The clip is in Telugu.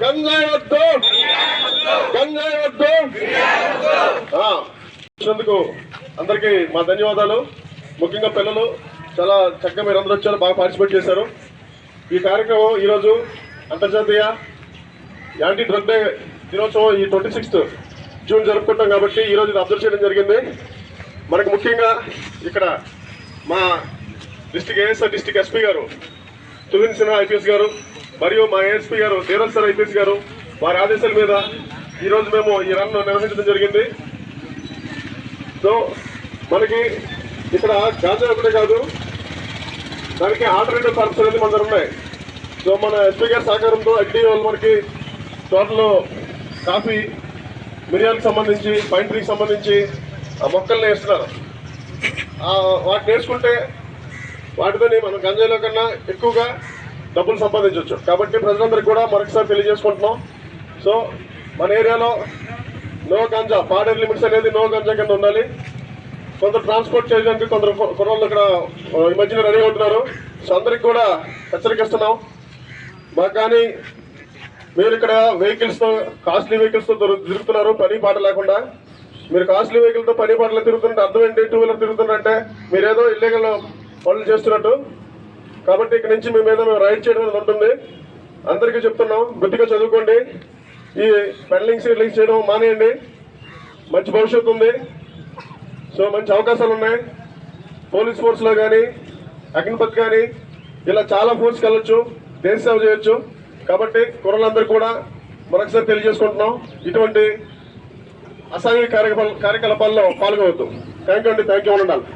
గంజాయి వద్దు, గంజాయి వద్దు. అందరికీ మా ధన్యవాదాలు. ముఖ్యంగా పిల్లలు చాలా చక్కగా మీరు అందరూ వచ్చారు, బాగా పార్టిసిపేట్ చేశారు. ఈ కార్యక్రమం ఈరోజు అంతర్జాతీయ యాంటీ డ్రగ్ డే దినోత్సవం ఈ 26th జూన్ జరుపుకుంటాం కాబట్టి ఈరోజు ఇది అబ్జర్వ్ చేయడం జరిగింది. మనకు ముఖ్యంగా ఇక్కడ మా ఏఎస్ఆర్ డిస్ట్రిక్ట్ ఎస్పీ గారు తుహిన్ సిన్హా ఐపీఎస్ గారు మరియు మా ఏఎస్పీ గారు దేవరాజ్ సార్ ఐపీఎస్ గారు వారి ఆదేశాల మీద ఈరోజు మేము ఈ రన్ నిర్వహించడం జరిగింది. సో మనకి ఇక్కడ గాంజా ఒకటే కాదు, దానికి ఆల్టర్నేటివ్ పర్పస్ అనేది మన దగ్గర ఉన్నాయి. సో మన ఎస్పీ గారి సహకారంతో అగ్ని వాళ్ళు మనకి తోటలో కాఫీ, మిరియాలకు సంబంధించి, పైన్ ట్రీకి సంబంధించి ఆ మొక్కల్ని వేస్తున్నారు. వాటిని నేర్చుకుంటే వాటితో మనం గంజాయిలో కన్నా ఎక్కువగా డబ్బులు సంపాదించవచ్చు. కాబట్టి ప్రజలందరికీ కూడా మరొకసారి తెలియజేసుకుంటున్నాం. సో మన ఏరియాలో నో గంజా, పాడర్ లిమిట్స్ అనేది నో గంజా కింద ఉండాలి. కొందరు ట్రాన్స్పోర్ట్ చేయడానికి కొందరు కుర్రోళ్ళు ఇక్కడ ఈ మధ్యన రెడీ అవుతున్నారు. సో అందరికి కూడా హెచ్చరికిస్తున్నాం. మాకు కానీ మీరు ఇక్కడ వెహికల్స్తో, కాస్ట్లీ వెహికల్స్తో తిరుగుతున్నారు పని పాట లేకుండా. మీరు కాస్ట్లీ వెహికల్తో పని పాటలు తిరుగుతుంటే అర్థం ఏంటి? 2 వీలర్ తిరుగుతున్నారంటే మీరేదో ఇల్లీగల్ పనులు చేస్తున్నట్టు. కాబట్టి ఇక్కడ నుంచి మీ మీద మేము రైడ్ చేయడం అనేది ఉంటుంది. అందరికీ చెప్తున్నాం, బుద్ధిగా చదువుకోండి. ఈ పెండ్లింగ్స్ రిలీజ్ చేయడం మానేయండి. మంచి భవిష్యత్తు ఉంది. సో మంచి అవకాశాలు ఉన్నాయి. పోలీస్ ఫోర్స్లో కానీ, అగ్నిపత్ కానీ ఇలా చాలా ఫోర్స్కి వెళ్ళొచ్చు, దేశ సేవ చేయొచ్చు. కాబట్టి కుర్రలందరూ కూడా మరొకసారి తెలియజేసుకుంటున్నాం, ఇటువంటి అసాంఘిక కార్యకలాపాల్లో పాల్గొవద్దు. థ్యాంక్ యూ అండి. Thank you. ఉండాలి.